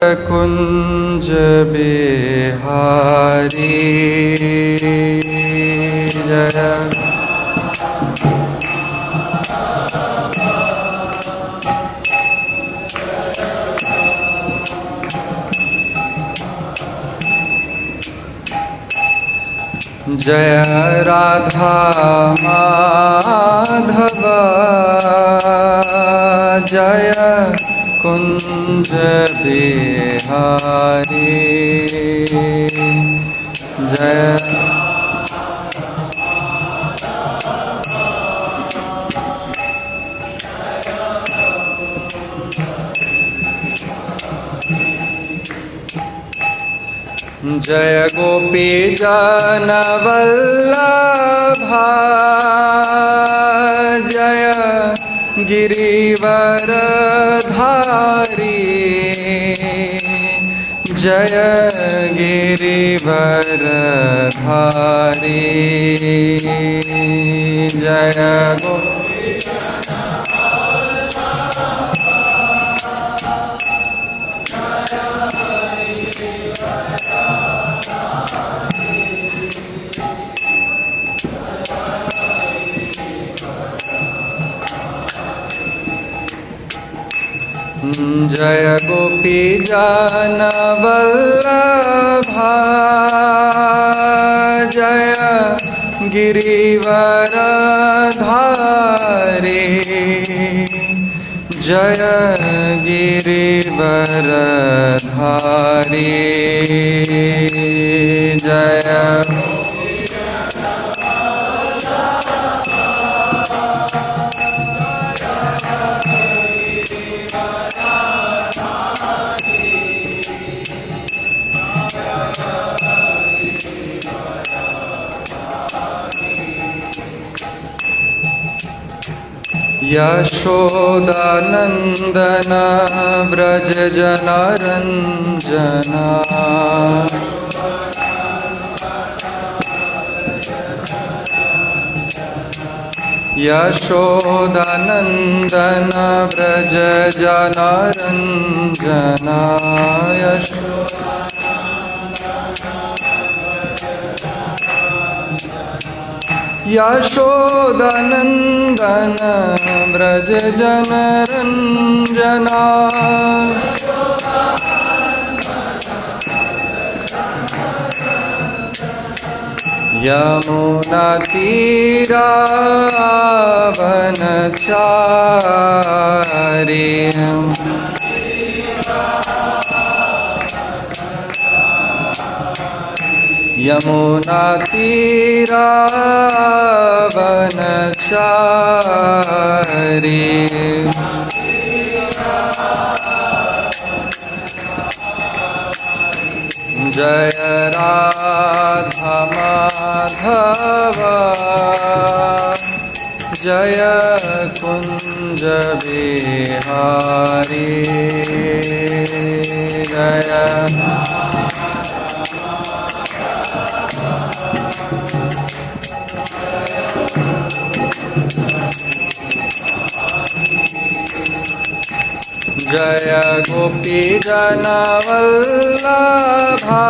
कुंज बिहारी जय जय राधा माधव जय कुंज बिहारी जय जय गोपी जन वल्लभा जय गिरिवर धारी जय गिरिवर धारी जय गोपी जय गोपी जन वल्लभा जय गिरिवर धारी जय गिरिवर धारी जय यशोदानंदन व्रज जनरंजना यशोदानंदन व्रज जनरंजना यशोदानंदन व्रज जनरंजना यमुना तीरावनचारी यमुना तीरावनचारी जय राधा माधव जय कुंज बिहारी जय जय गोपी जन वल्लभा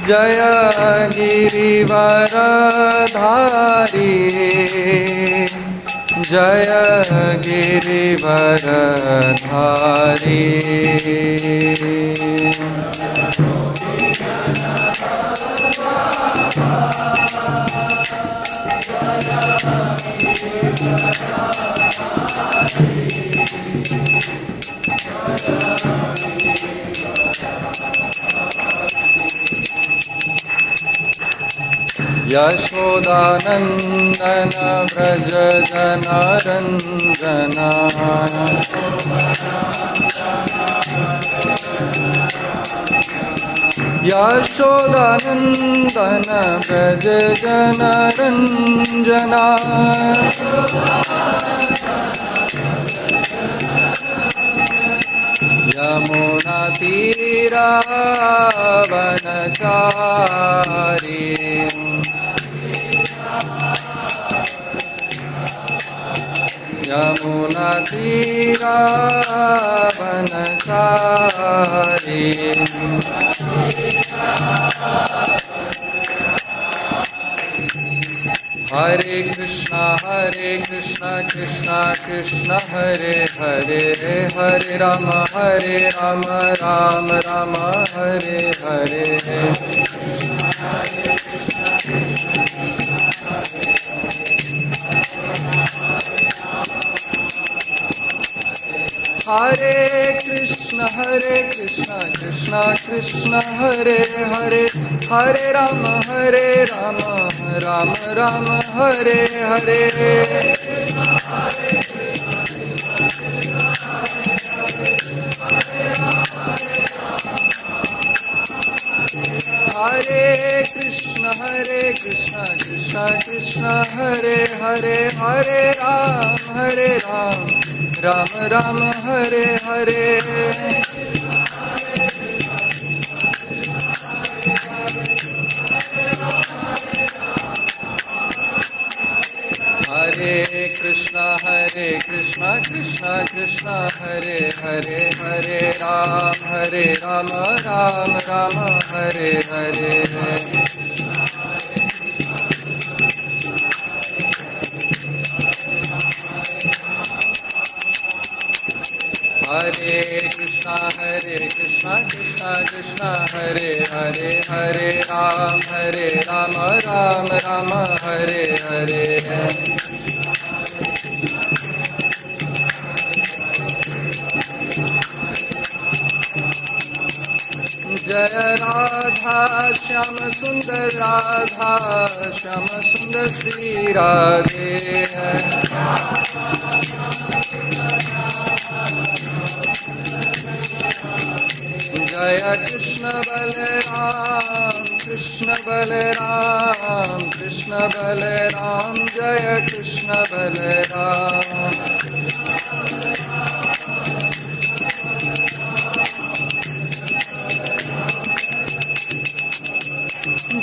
जय गिरिवर धारी जय गिरिवर धारी यशोदानंदन व्रज जनरंजना यशोदानंदन व्रज जनरंजना यमुना तीरावनचारी यमुना तीरा वनचारी हरे कृष्णा कृष्णा कृष्णा हरे हरे हरे राम राम राम हरे हरे हरे कृष्णा कृष्णा कृष्णा हरे हरे हरे राम राम राम हरे हरे हरे कृष्णा कृष्णा कृष्णा हरे हरे हरे राम राम राम हरे हरे हरे कृष्णा कृष्णा कृष्णा हरे हरे हरे राम राम राम हरे हरे हरे कृष्णा कृष्णा हरे हरे हरे राम राम राम हरे हरे जय राधा श्याम सुंदर श्री राधे जय कृष्ण बलराम जय कृष्ण बलराम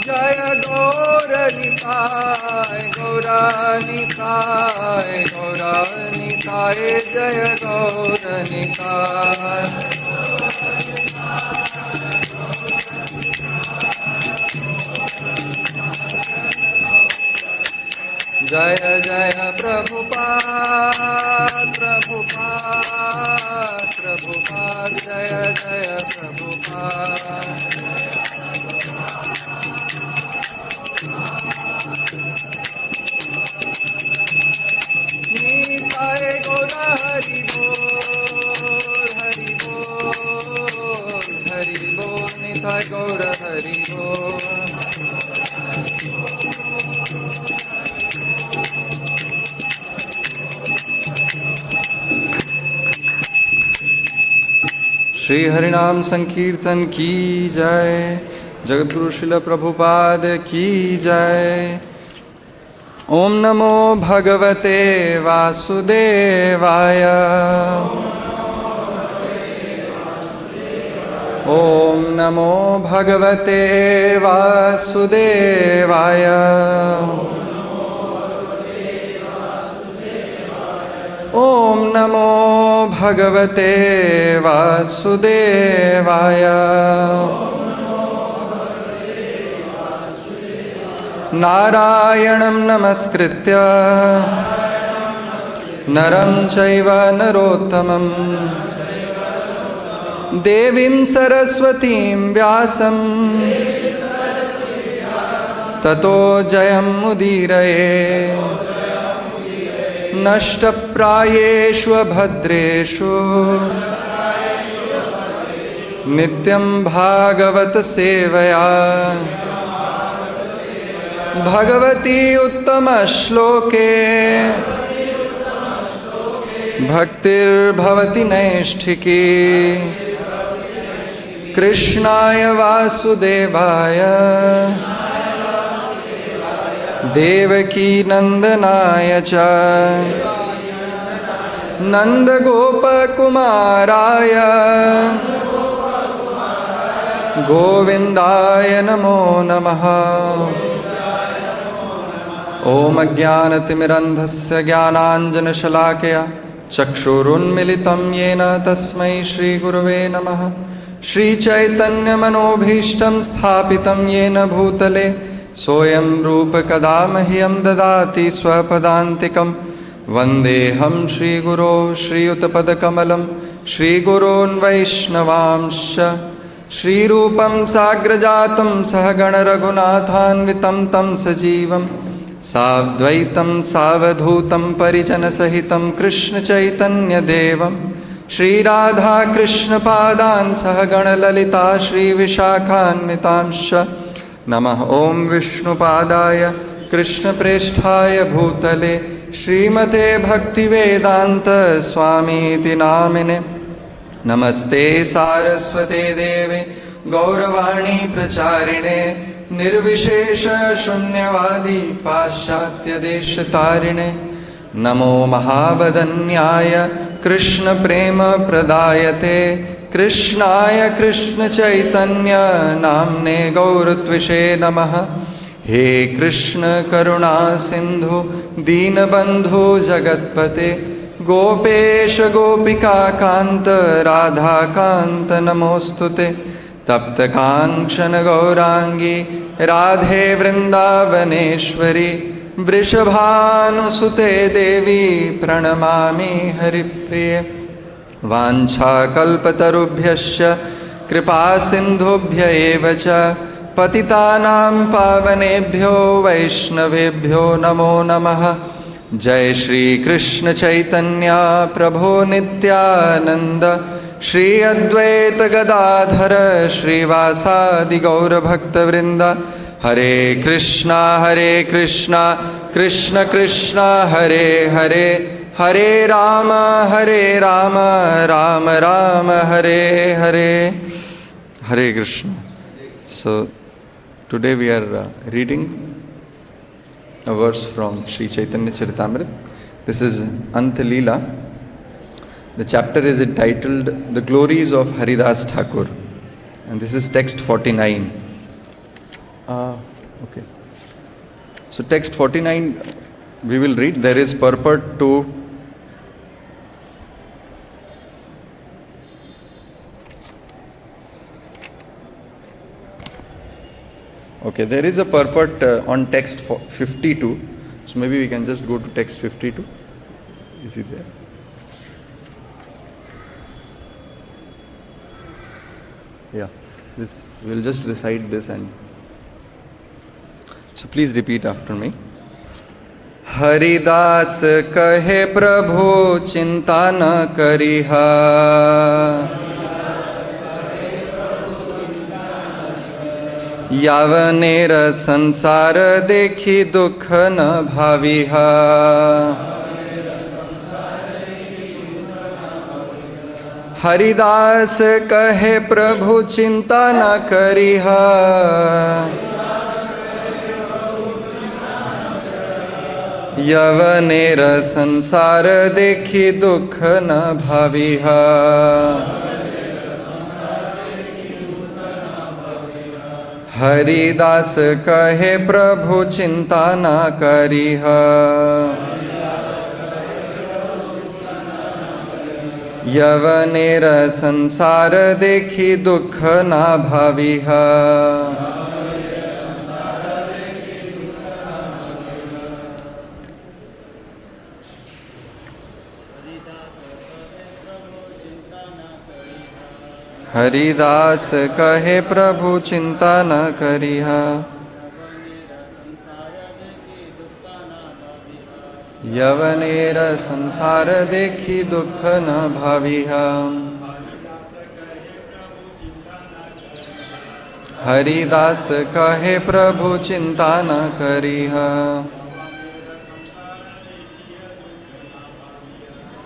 जय गौरानिताय जय गौरनिताय जय जय प्रभुपाद जय जय प्रभुपाद निताय गौर हरि बोल निताय गौर हरि बोल श्री हरिनाम संकीर्तन की जय। जगद्गुरु श्रील प्रभुपाद की जय। ओम नमो भगवते वासुदेवाय। ओम नमो भगवते वासुदेवाय। ओम नमो भगवते वासुदेवाय। नारायणं नमस्कृत्य नरं चैव नरोत्तमं देवीं सरस्वतीं व्यासं ततो जयमुदीरये। नष्टप्रायेषु भद्रेषु नित्यं भागवत सेवया भगवती उत्तम श्लोके भक्तिर्भवति नैष्ठिकी। कृष्णाय वासुदेवाय देवकी नंदनाय च नंदगोपकुमाराय गोविंदाय नमो नमः। ॐ अज्ञानतिमिरन्धस्य ज्ञानाञ्जनशलाकया चक्षुरुन्मिलितं येन तस्मै श्रीगुरवे नमः। श्रीचैतन्यमनोभीष्टं स्थापितं येन भूतले सोऽयं रूपकदा मह्यं ददाति स्वपदान्तिकं। वन्देऽहं श्रीगुरो श्रीयुतपदकमलं श्रीगुरोन् वैष्णवांश्च। श्रीरूपं साग्रजातं सहगणरघुनाथान्वितं तं सजीवं साद्वैतं सावधूतं परिजनसहितं कृष्णचैतन्यदेवं श्रीराधाकृष्णपादान् सहगणललिता श्रीविशाखान्वितांश्च। नमः ॐ विष्णुपादाय कृष्णप्रेष्ठाय भूतले श्रीमते भक्तिवेदान्त स्वामीति नामिने। नमस्ते सारस्वते देवे गौरवाणी प्रचारिणे निर्विशेष शून्यवादी पाश्चात्यदेशतारिणे। नमो महावदन्याय कृष्ण प्रेम प्रदायते कृष्णाय कृष्ण चैतन्य नाम्ने गौरत्विषे नमः। हे कृष्ण करुणा सिंधु दीनबंधु जगत्पते गोपेश गोपिका कांत राधा कांत नमोस्तुते। तप्त कांचन गौरांगी राधे वृंदावनेश्वरी वृषभानुसुते देवी प्रणमामि हरिप्रिये। वाञ्छाकल्पतरुभ्यश्च कृपा सिन्धुभ्य एव च पतितानां पावनेभ्यो वैष्णवेभ्यो नमो नमः। जय श्री कृष्ण चैतन्य प्रभो नित्यानंद श्री अद्वैत गदाधर श्रीवासादि गौरभक्तवृंद। हरे Krishna Krishna Krishna Hare Hare Hare Ram Ram Ram Hare Hare. Hare Krishna. So today we are reading a verse from Sri Chaitanya Charitamrita. This is Antya lila. The chapter is entitled The Glories of Haridas Thakur, and this is text 49. Okay. So text 49 we will read. There is purport to okay, there is a purport on text 52. So maybe we can just go to text 52. Is it there? Yeah, this we'll just recite this, and so please repeat after me. Haridas कहे प्रभु चिंता न करिहा, यावनेर संसार देखी दुख न भाविहा। हरिदास कहे प्रभु चिंता न करिहा, यवनेर संसार देखी दुख न भाविहा। हरिदास कहे प्रभु चिंता न करिहा, यवनेर संसार देखी दुख न भाविहा। हरिदास कहे प्रभु चिंता न करिहा, यवनेर संसार देखी दुख न भाविहा। हरिदास कहे प्रभु चिंता न करिहा,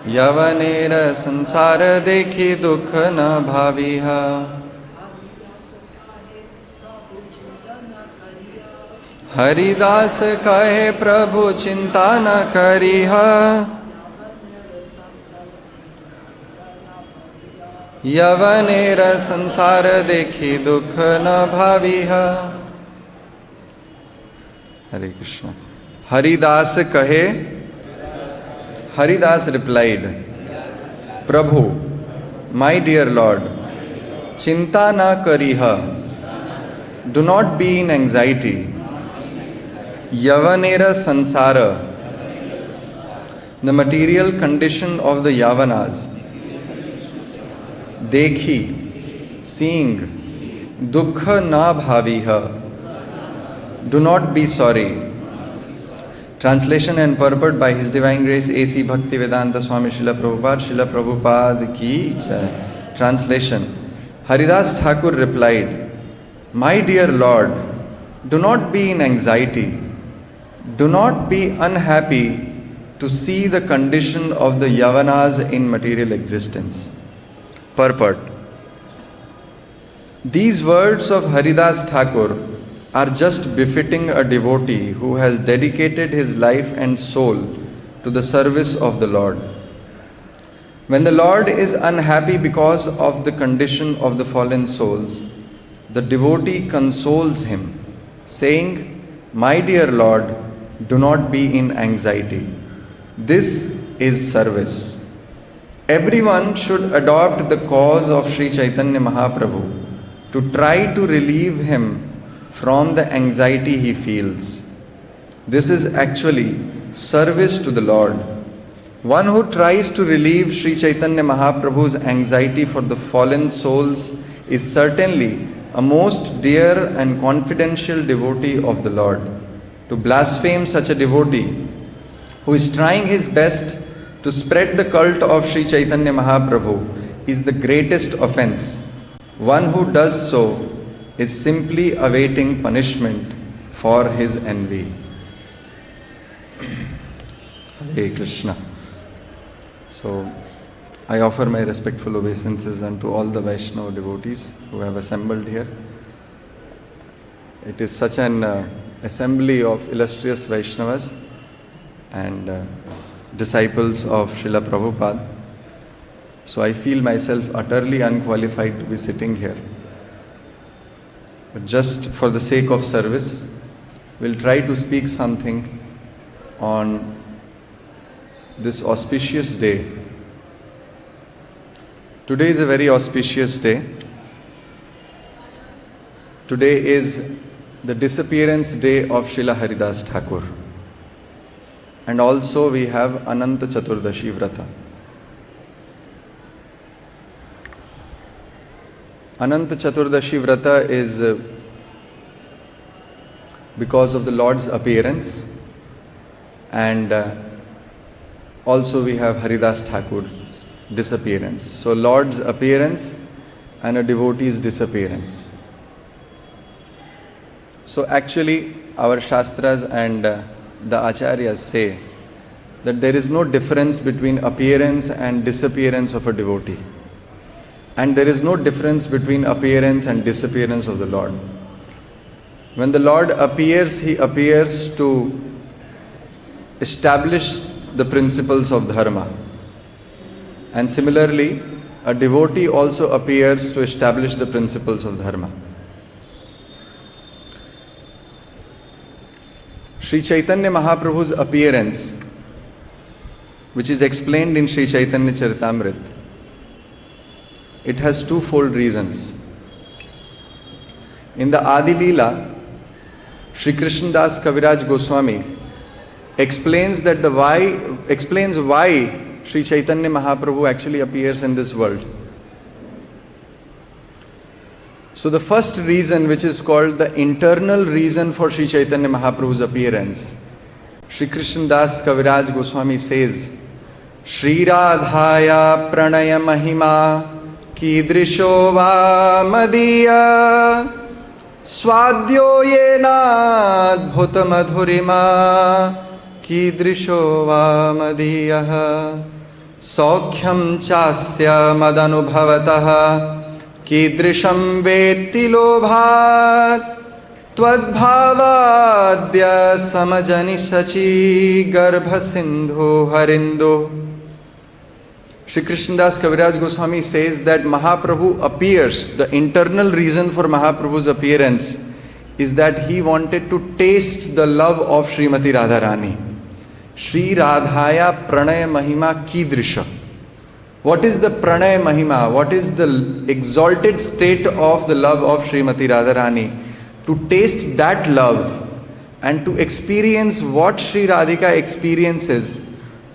यवनेर संसार देखी दुख न भाविहा। हरिदास कहे प्रभु चिंता न करिहा, यवनेर संसार देखी दुख न भाविहा। हरे Krishna. Haridas kahe. Haridas replied, Prabhu, my dear Lord, Chinta na kariha. Do not be in anxiety. Yavanera sansara. The material condition of the Yavanas. Dekhi, seeing. Dukkha na bhaviha. Do not be sorry. Translation and purport by His Divine Grace A.C. Bhaktivedanta Swami Srila Prabhupada ki jai. Translation. Haridas Thakur replied, My dear Lord, do not be in anxiety. Do not be unhappy to see the condition of the Yavanas in material existence. Purport. These words of Haridas Thakur are just befitting a devotee who has dedicated his life and soul to the service of the Lord. When the Lord is unhappy because of the condition of the fallen souls, the devotee consoles him, saying, My dear Lord, do not be in anxiety. This is service. Everyone should adopt the cause of Sri Chaitanya Mahaprabhu to try to relieve him from the anxiety he feels. This is actually service to the Lord. One who tries to relieve Sri Chaitanya Mahaprabhu's anxiety for the fallen souls is certainly a most dear and confidential devotee of the Lord. To blaspheme such a devotee who is trying his best to spread the cult of Sri Chaitanya Mahaprabhu is the greatest offense. One who does so is simply awaiting punishment for his envy. Hare Krishna. So, I offer my respectful obeisances unto all the Vaishnava devotees who have assembled here. It is such an assembly of illustrious Vaishnavas and disciples of Srila Prabhupada. So I feel myself utterly unqualified to be sitting here. But just for the sake of service, we'll try to speak something on this auspicious day. Today is a very auspicious day. Today is the disappearance day of Srila Haridas Thakur. And also we have Ananta Chaturdashi Vrata. Ananta Chaturdashi Vrata is because of the Lord's appearance, and also we have Haridas Thakur's disappearance. So Lord's appearance and a devotee's disappearance. So actually our Shastras and the Acharyas say that there is no difference between appearance and disappearance of a devotee. And there is no difference between appearance and disappearance of the Lord. When the Lord appears, He appears to establish the principles of dharma. And similarly, a devotee also appears to establish the principles of dharma. Sri Chaitanya Mahaprabhu's appearance, which is explained in Sri Chaitanya Charitamrita, it has twofold reasons. In the Adi Lila, Sri Krishnadas Kaviraj Goswami explains why Sri Chaitanya Mahaprabhu actually appears in this world. So the first reason, which is called the internal reason for Sri Chaitanya Mahaprabhu's appearance, Sri Krishnadas Kaviraj Goswami says, Shri Radhaya Pranaya Mahima Kidrisho va Madiya Swadyo Yena Adbhuta Madhurima Kidrisho va Madiya Saukhyam Chasya Madanubhavataha Kidrisham Veti Lobhat Twadbhavadya Samajani Sachi Garbha Sindhu Harindo. Shri Krishnadas Kaviraj Goswami says that Mahaprabhu appears, the internal reason for Mahaprabhu's appearance is that he wanted to taste the love of Srimati Radharani. Shri Radhaya Pranay Mahima Kidrisha. What is the Pranay Mahima? What is the exalted state of the love of Srimati Radharani? To taste that love and to experience what Sri Radhika experiences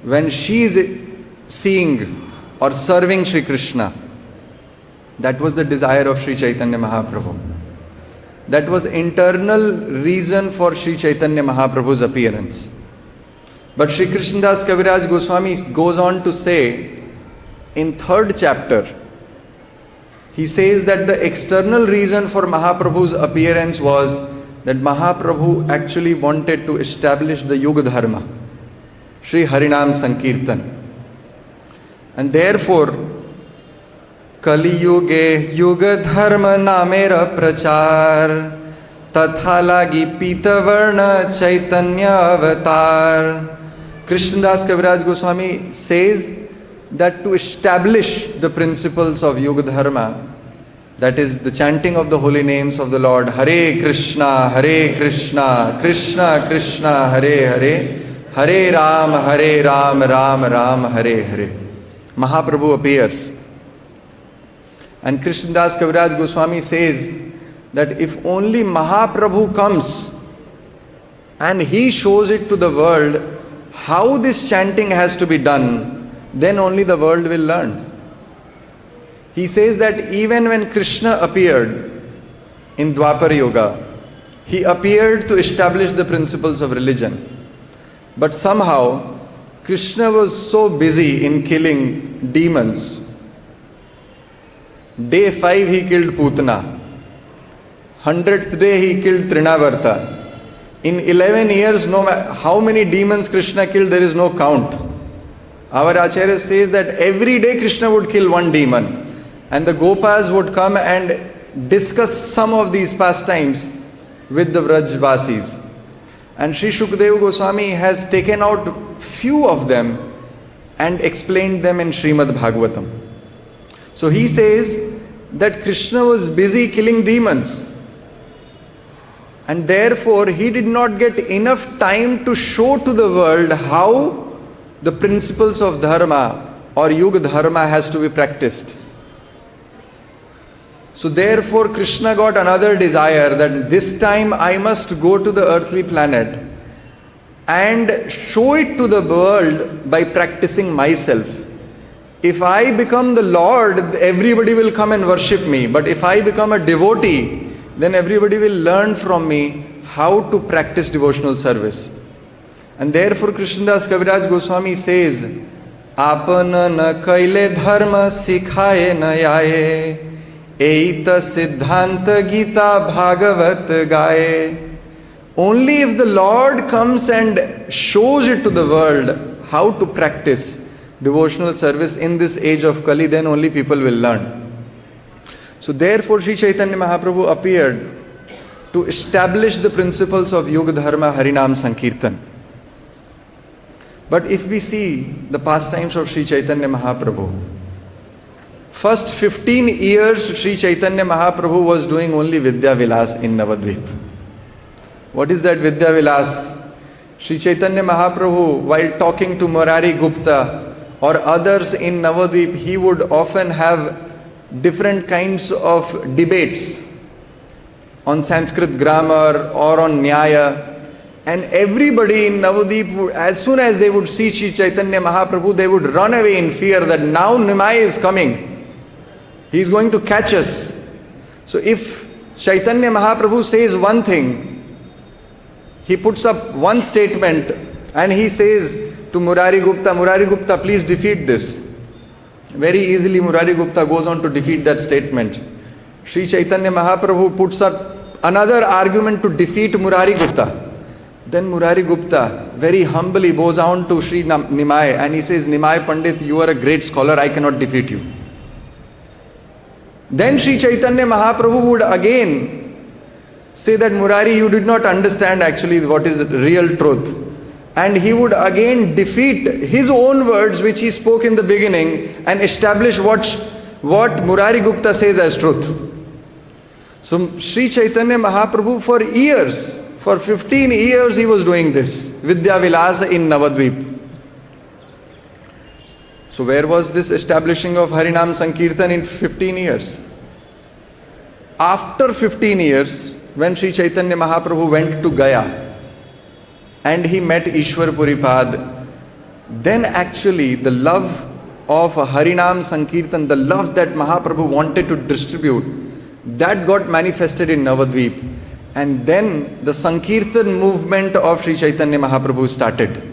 when she is seeing or serving Sri Krishna. That was the desire of Sri Chaitanya Mahaprabhu. That was internal reason for Sri Chaitanya Mahaprabhu's appearance. But Sri Krishnadas Kaviraj Goswami goes on to say in 3rd chapter, he says that the external reason for Mahaprabhu's appearance was that Mahaprabhu actually wanted to establish the Yuga Dharma, Sri Harinam Sankirtan. And therefore, Kali Yuge Yuga Dharma Namera Prachar Tatha Lagi Pita Varna Chaitanya Avatar. Krishnadas Kaviraj Goswami says that to establish the principles of Yuga Dharma, that is the chanting of the holy names of the Lord, Hare Krishna, Krishna Krishna, Hare Hare, Hare Ram, Ram Ram, Hare Hare. Mahaprabhu appears. And Krishnadas Kaviraj Goswami says that if only Mahaprabhu comes and he shows it to the world how this chanting has to be done, then only the world will learn. He says that even when Krishna appeared in Dwapar Yuga, he appeared to establish the principles of religion. But somehow, Krishna was so busy in killing demons. Day 5 he killed Putana. 100th day he killed Trinavarta. In 11 years, no matter how many demons Krishna killed, there is no count. Our Acharya says that every day Krishna would kill one demon. And the Gopas would come and discuss some of these pastimes with the Vrajvasis. And Sri Shukadeva Goswami has taken out few of them and explained them in Srimad Bhagavatam. So he says that Krishna was busy killing demons. And therefore he did not get enough time to show to the world how the principles of Dharma or Yuga Dharma has to be practiced. So therefore Krishna got another desire that this time I must go to the earthly planet and show it to the world by practicing myself. If I become the Lord, everybody will come and worship me. But if I become a devotee, then everybody will learn from me how to practice devotional service. And therefore Krishnadas Kaviraj Goswami says, Apana na kaile dharma sikhaye na yaye, Eita Siddhanta Gita Bhagavat Gaye. Only if the Lord comes and shows it to the world how to practice devotional service in this age of Kali, then only people will learn. So therefore Sri Chaitanya Mahaprabhu appeared to establish the principles of Yuga Dharma Harinam Sankirtan. But if we see the pastimes of Sri Chaitanya Mahaprabhu, first 15 years Sri Chaitanya Mahaprabhu was doing only Vidya Vilas in Navadvip. What is that Vidya Vilas? Sri Chaitanya Mahaprabhu, while talking to Murari Gupta or others in Navadvip, he would often have different kinds of debates on Sanskrit grammar or on Nyaya. And everybody in Navadvip, as soon as they would see Sri Chaitanya Mahaprabhu, they would run away in fear that now Nimai is coming. He is going to catch us. So if Chaitanya Mahaprabhu says one thing, he puts up one statement and he says to Murari Gupta, please defeat this. Very easily Murari Gupta goes on to defeat that statement. Sri Chaitanya Mahaprabhu puts up another argument to defeat Murari Gupta. Then Murari Gupta very humbly goes on to Sri Nimai and he says, Nimai Pandit, you are a great scholar, I cannot defeat you. Then Sri Chaitanya Mahaprabhu would again say that Murari, you did not understand actually what is the real truth. And he would again defeat his own words which he spoke in the beginning and establish what Murari Gupta says as truth. So Sri Chaitanya Mahaprabhu for years, for 15 years he was doing this, Vidya Vilasa in Navadvip. So where was this establishing of Harinam Sankirtan in 15 years? After 15 years, when Sri Chaitanya Mahaprabhu went to Gaya and he met Ishwar Puripad, then actually the love of Harinam Sankirtan, the love that Mahaprabhu wanted to distribute, that got manifested in Navadvip. And then the Sankirtan movement of Sri Chaitanya Mahaprabhu started.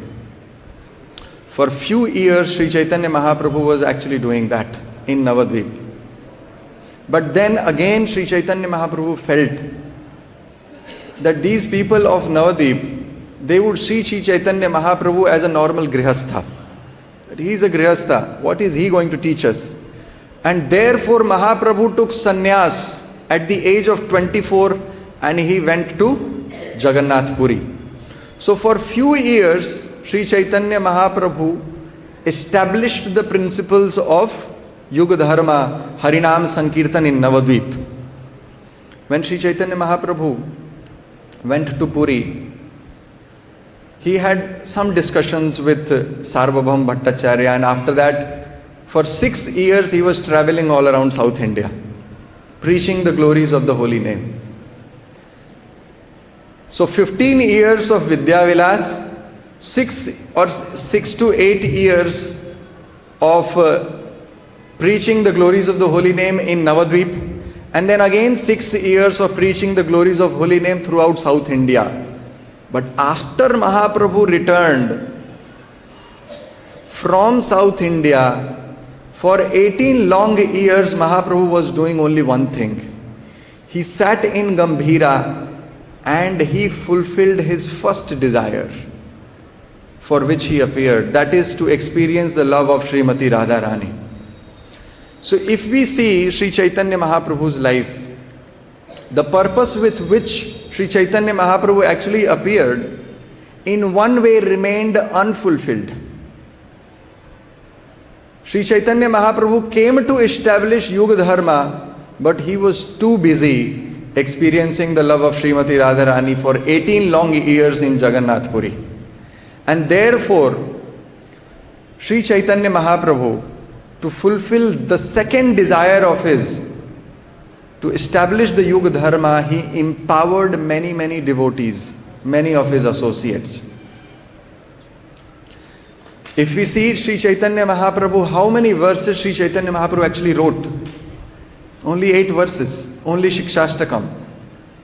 For few years, Sri Chaitanya Mahaprabhu was actually doing that in Navadvip. But then again, Sri Chaitanya Mahaprabhu felt that these people of Navadvip, they would see Sri Chaitanya Mahaprabhu as a normal grihastha. That he is a grihastha. What is he going to teach us? And therefore Mahaprabhu took sannyas at the age of 24 and he went to Jagannath Puri. So for few years, Sri Chaitanya Mahaprabhu established the principles of Yuga Dharma, Harinam Sankirtan in Navadvip. When Sri Chaitanya Mahaprabhu went to Puri, he had some discussions with Sarvabhaum Bhattacharya, and after that, for 6 years he was traveling all around South India, preaching the glories of the holy name. So 15 years of Vidya Vilas, 6 to 8 years of preaching the glories of the holy name in Navadvip, and then again 6 years of preaching the glories of holy name throughout South India. But after Mahaprabhu returned from South India, for 18 long years Mahaprabhu was doing only one thing. He sat in Gambhira and he fulfilled his first desire for which he appeared, that is to experience the love of Srimati Radharani. So if we see Sri Chaitanya Mahaprabhu's life, the purpose with which Sri Chaitanya Mahaprabhu actually appeared, in one way remained unfulfilled. Sri Chaitanya Mahaprabhu came to establish Yuga Dharma, but he was too busy experiencing the love of Srimati Radharani for 18 long years in Jagannath Puri. And therefore, Sri Chaitanya Mahaprabhu, to fulfill the second desire of his, to establish the Yuga Dharma, he empowered many devotees, many of his associates. If we see Sri Chaitanya Mahaprabhu, how many verses Sri Chaitanya Mahaprabhu actually wrote? Only 8 verses, only Shikshashtakam.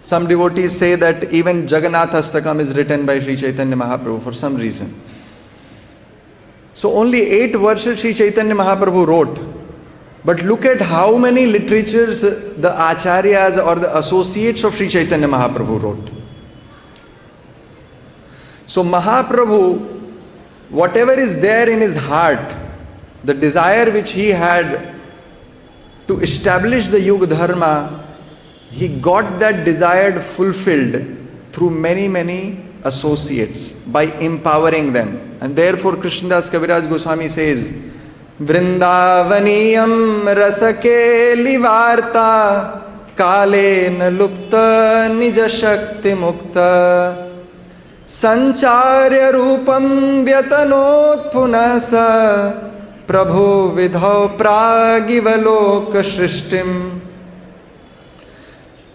Some devotees say that even Jagannathastakam is written by Sri Chaitanya Mahaprabhu for some reason. So only 8 verses Sri Chaitanya Mahaprabhu wrote. But look at how many literatures the acharyas or the associates of Sri Chaitanya Mahaprabhu wrote. So Mahaprabhu, whatever is there in his heart, the desire which he had to establish the Yuga Dharma, he got that desire fulfilled through many associates by empowering them. And therefore Krishnadas Kaviraj Goswami says, Vrindavaniyam rasake livarta kalena lupta nija shakti mukta sancharya rupam vyatanot punasa Prabhu vidhau pragivaloka shrishtim.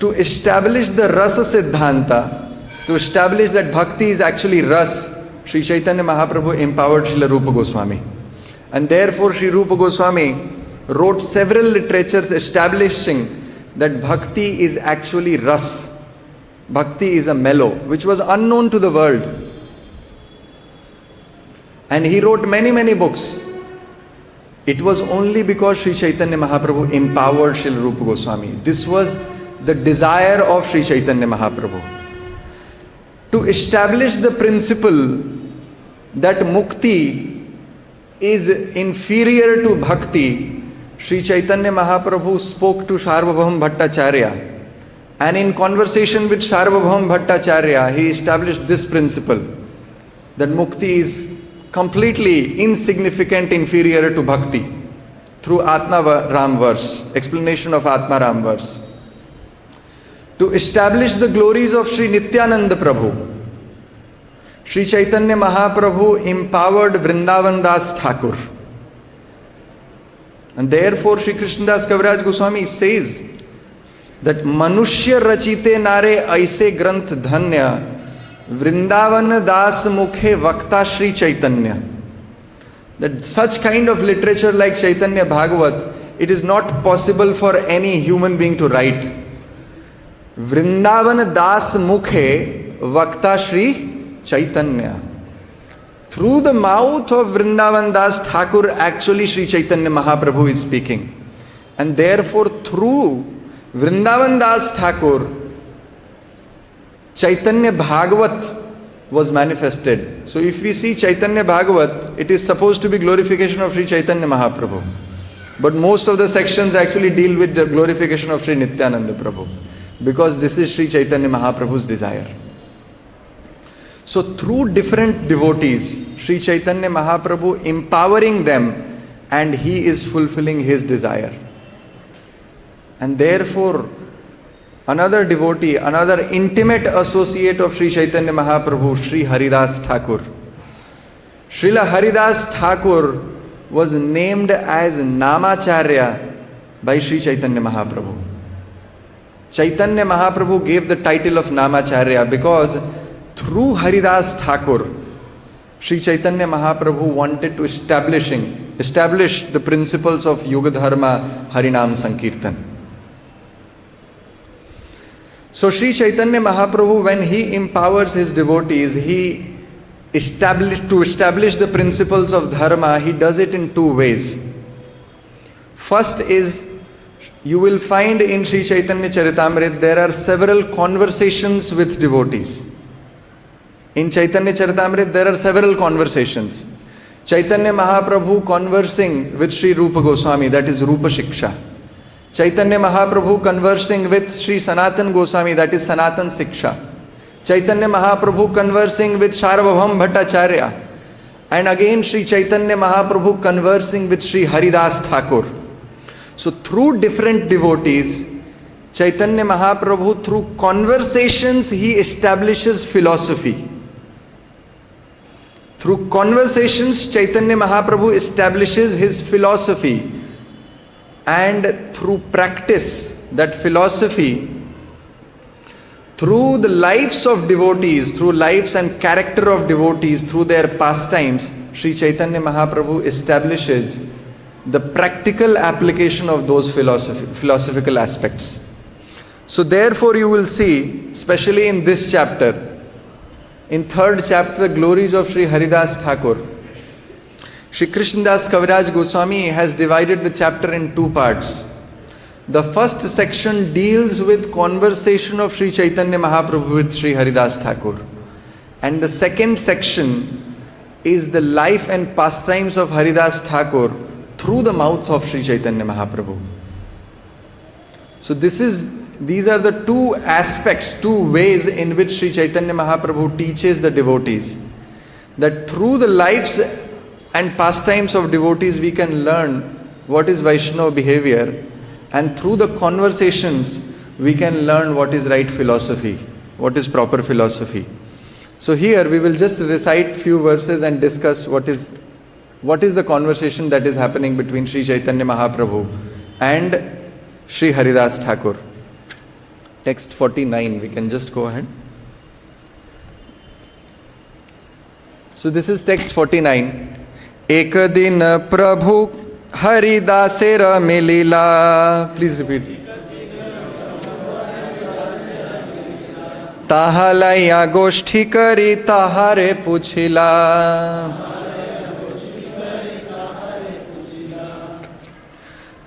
To establish the rasa siddhanta, to establish that bhakti is actually ras, Sri Chaitanya Mahaprabhu empowered Srila Rupa Goswami. And therefore Sri Rupa Goswami wrote several literatures establishing that bhakti is actually ras. Bhakti is a mellow, which was unknown to the world. And he wrote many books. It was only because Sri Chaitanya Mahaprabhu empowered Srila Rupa Goswami. This was the desire of Sri Chaitanya Mahaprabhu. To establish the principle that mukti is inferior to bhakti, Sri Chaitanya Mahaprabhu spoke to Sarvabhaum Bhattacharya. And in conversation with Sarvabhaum Bhattacharya, he established this principle, that mukti is completely insignificant, inferior to bhakti, through Atma Ram verse, explanation of Atma Ram verse. to establish the glories of Sri Nityananda Prabhu, Sri Chaitanya Mahaprabhu empowered Vrindavan Das Thakur. And therefore Sri Krishnadas Kaviraj Goswami says that Manushya Rachite Nare Aise Granth Dhanya Vrindavan Das Mukhe Vakta Sri Chaitanya. That such kind of literature like Chaitanya Bhagavat, it is not possible for any human being to write. Vrindavan Das Mukhe Vakta Sri Chaitanya. Through the mouth of Vrindavan Das Thakur, actually Sri Chaitanya Mahaprabhu is speaking. And therefore through Vrindavan Das Thakur, Chaitanya Bhagavat was manifested. So if we see Chaitanya Bhagavat, it is supposed to be glorification of Sri Chaitanya Mahaprabhu. But most of the sections actually deal with the glorification of Sri Nityananda Prabhu. Because this is Sri Chaitanya Mahaprabhu's desire. So through different devotees, Sri Chaitanya Mahaprabhu empowering them, and he is fulfilling his desire. And therefore, another devotee, another intimate associate of Sri Chaitanya Mahaprabhu, Sri Haridas Thakur. Srila Haridas Thakur was named as Namacharya by Sri Chaitanya Mahaprabhu. Chaitanya Mahaprabhu gave the title of Namacharya because through Haridas Thakur, Sri Chaitanya Mahaprabhu wanted to establish the principles of Yuga Dharma, Harinam Sankirtan. So Sri Chaitanya Mahaprabhu, when he empowers his devotees, to establish the principles of Dharma, he does it in two ways. First is, you will find in Sri Chaitanya Charitamrita, there are several conversations with devotees. In Chaitanya Charitamrita, there are several conversations. Chaitanya Mahaprabhu conversing with Sri Rupa Goswami, that is Rupa Shiksha. Chaitanya Mahaprabhu conversing with Sri Sanatan Goswami, that is Sanatan Siksha. Chaitanya Mahaprabhu conversing with Sarvabhaum Bhattacharya. And again Sri Chaitanya Mahaprabhu conversing with Sri Haridas Thakur. So through different devotees, Chaitanya Mahaprabhu, through conversations, he establishes philosophy. Through conversations, Chaitanya Mahaprabhu establishes his philosophy. And through practice, that philosophy, through the lives of devotees, through lives and character of devotees, through their pastimes, Sri Chaitanya Mahaprabhu establishes the practical application of those philosophical aspects. So therefore you will see, especially in this chapter, in third chapter, the glories of Sri Haridas Thakur, Sri Krishnadas Kaviraj Goswami has divided the chapter in two parts. The first section deals with conversation of Sri Chaitanya Mahaprabhu with Sri Haridas Thakur. And the second section is the life and pastimes of Haridas Thakur through the mouth of Sri Chaitanya Mahaprabhu. So these are the two aspects, two ways in which Sri Chaitanya Mahaprabhu teaches the devotees. That through the lives and pastimes of devotees we can learn what is Vaishnava behavior, and through the conversations we can learn what is right philosophy, what is proper philosophy. So here we will just recite few verses and discuss what is the conversation that is happening between Sri Chaitanya Mahaprabhu and Sri Haridas Thakur. Text 49, we can just go ahead. So this is text 49. Ek din Prabhu Haridasera milila. Please repeat. Tahalaya goshti kari tahare puchila.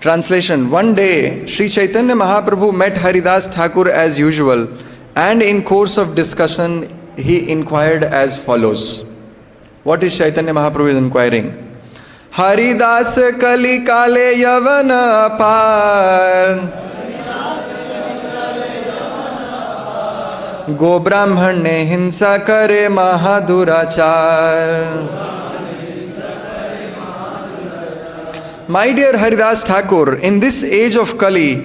Translation. One day, Sri Chaitanya Mahaprabhu met Haridas Thakur as usual, and in course of discussion, he inquired as follows. What is Chaitanya Mahaprabhu inquiring? Haridas kali kale yavana apar, go brahmane hinsa kare mahadurachar. My dear Haridas Thakur, in this age of Kali,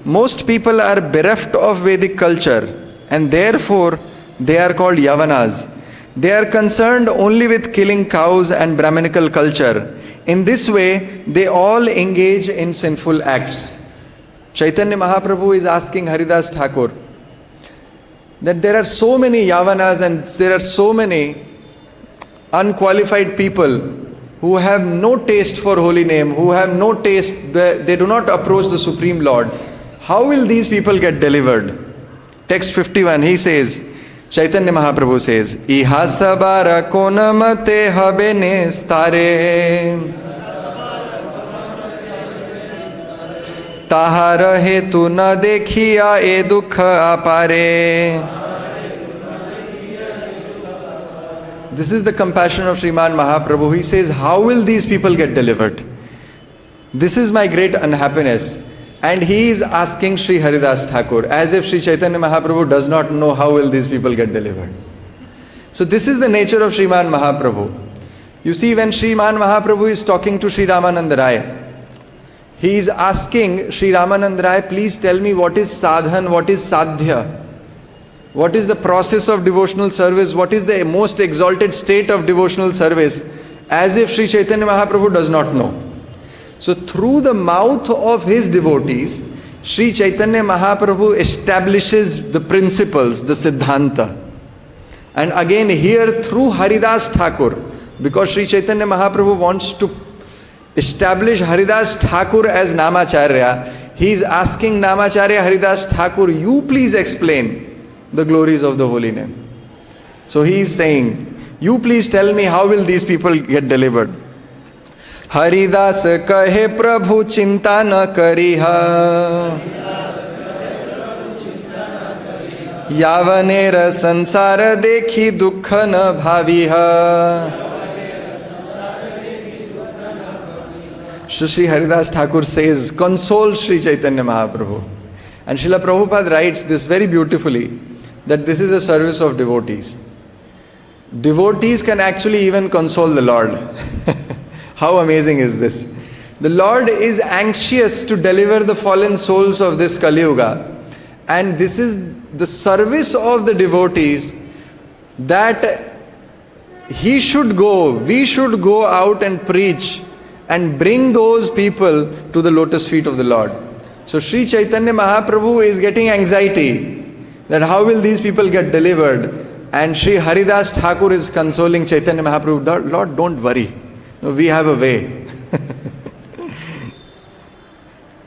Most people are bereft of Vedic culture and therefore they are called Yavanas. They are concerned only with killing cows and Brahminical culture. In this way, they all engage in sinful acts. Chaitanya Mahaprabhu is asking Haridas Thakur that there are so many Yavanas and there are so many unqualified people who have no taste for holy name, who have no taste, they do not approach the Supreme Lord. How will these people get delivered? Text 51, he says, Chaitanya Mahaprabhu says, Iha sabara konamate habe nestare Tahara hetu na dekhiya e dukha apare. This is the compassion of Sriman Mahaprabhu. He says, how will these people get delivered? This is my great unhappiness. And he is asking Sri Haridas Thakur, as if Sri Chaitanya Mahaprabhu does not know how will these people get delivered. So this is the nature of Sriman Mahaprabhu. You see, when Sriman Mahaprabhu is talking to Sri Ramananda Rai, he is asking Sri Ramananda Rai, please tell me what is sadhan, what is sadhya, what is the process of devotional service, what is the most exalted state of devotional service, as if Sri Chaitanya Mahaprabhu does not know. So through the mouth of his devotees, Sri Chaitanya Mahaprabhu establishes the principles, the siddhanta. And again here through Haridas Thakur, because Sri Chaitanya Mahaprabhu wants to establish Haridas Thakur as Namacharya, he is asking Namacharya Haridas Thakur, you please explain the glories of the holy name. So he is saying, you please tell me how will these people get delivered. Haridas kahe Prabhu chinta na kariha Yavanera sansara dekhi dukha na bhaviha. Shri Haridas Thakur says, console Sri Chaitanya Mahaprabhu. And Srila Prabhupada writes this very beautifully, that this is a service of devotees. Devotees can actually even console the Lord. How amazing is this? The Lord is anxious to deliver the fallen souls of this Kali Yuga. And this is the service of the devotees, that he should go, we should go out and preach and bring those people to the lotus feet of the Lord. So Sri Chaitanya Mahaprabhu is getting anxiety that how will these people get delivered? And Sri Haridas Thakur is consoling Chaitanya Mahaprabhu, Lord, don't worry. No, we have a way.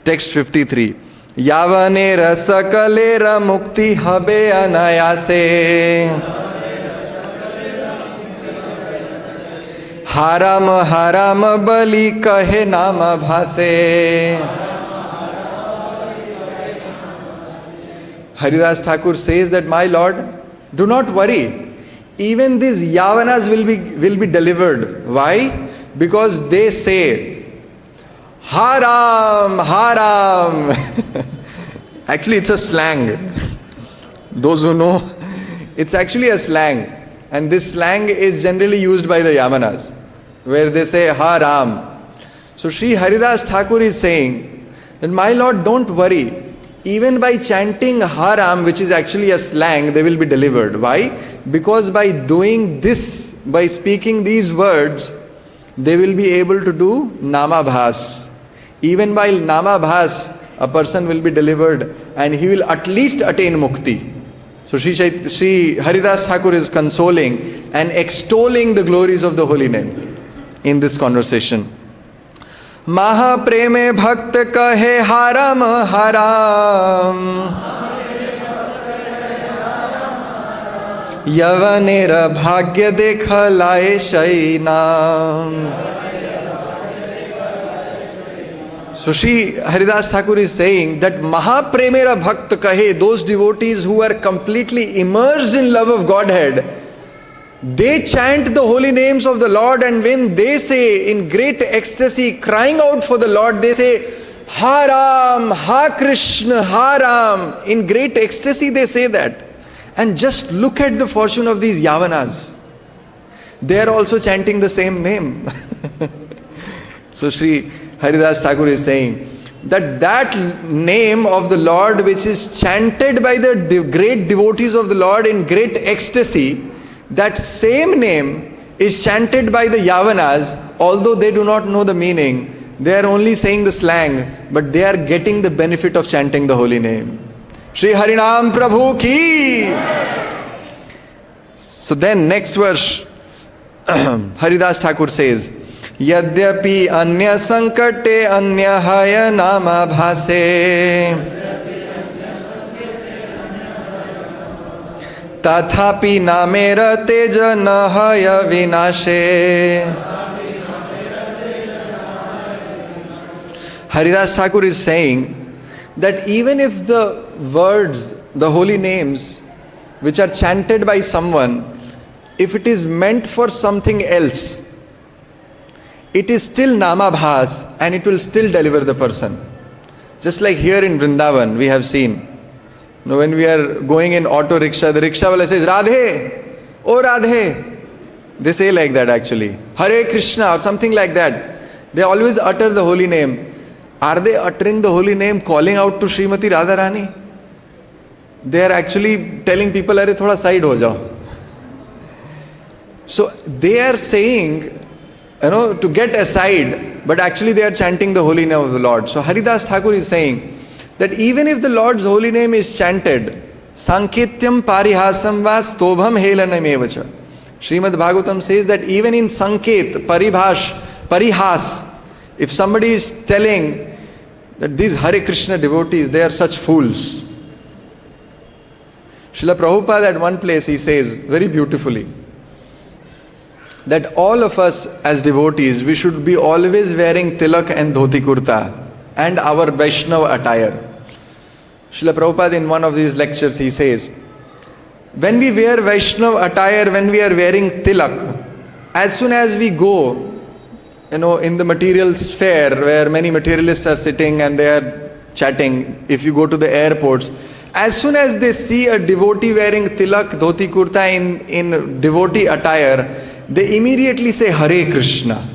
Text 53. Yavanera sakalera mukti habe anayase Haram haram bali kahe nama bhase. Haridas Thakur says that, my Lord, do not worry. Even these Yavanas will be delivered. Why? Because they say, Haram, Haram. Actually, it's a slang. Those who know, it's actually a slang. And this slang is generally used by the Yavanas, where they say Haram. So Sri Haridas Thakur is saying that, my Lord, don't worry. Even by chanting Haram, which is actually a slang, they will be delivered. Why? Because by doing this, by speaking these words, they will be able to do Namabhas. Even by Namabhas, a person will be delivered and he will at least attain Mukti. So Sri Haridas Thakur is consoling and extolling the glories of the holy name in this conversation. Maha preme bhakt kahe haram haram Yavanera bhagya dekha lae shainam. So Sri Haridas Thakur is saying that Mahapremera Bhakt Kahe, those devotees who are completely immersed in love of Godhead, they chant the holy names of the Lord, and when they say in great ecstasy, crying out for the Lord, they say, Haram, Ha Krishna, Haram. In great ecstasy they say that. And just look at the fortune of these Yavanas. They are also chanting the same name. So Sri Haridas Thakur is saying, that name of the Lord which is chanted by the great devotees of the Lord in great ecstasy, that same name is chanted by the Yavanas, although they do not know the meaning. They are only saying the slang, but they are getting the benefit of chanting the holy name. Shri Harinam Prabhu ki! So then next verse, Haridas Thakur says, Yadyapi anya sankate anya haya nama bhase tathapi namera teja nahaya vinashe. Haridas Thakur is saying that even if the words, the holy names which are chanted by someone, if it is meant for something else, it is still namabhas and it will still deliver the person. Just like here in Vrindavan we have seen, when we are going in auto rickshaw, the rickshaw wala says, Radhe, oh Radhe. They say like that actually. Hare Krishna or something like that. They always utter the holy name. Are they uttering the holy name, calling out to Srimati Radharani? They are actually telling people, Arey thoda side ho jao. So they are saying, to get aside, but actually they are chanting the holy name of the Lord. So Haridas Thakur is saying that even if the Lord's holy name is chanted, Sanketyam parihasam va stobham helanam evacha. Srimad Bhagavatam says that even in Sanket, parihas, if somebody is telling that these Hare Krishna devotees, they are such fools. Srila Prabhupada at one place he says very beautifully that all of us as devotees, we should be always wearing tilak and dhoti kurta and our Vaishnava attire. Srila Prabhupada in one of these lectures he says, when we wear Vaishnava attire, when we are wearing tilak, as soon as we go, in the material sphere where many materialists are sitting and they are chatting, if you go to the airports, as soon as they see a devotee wearing tilak, dhoti kurta in devotee attire, they immediately say Hare Krishna.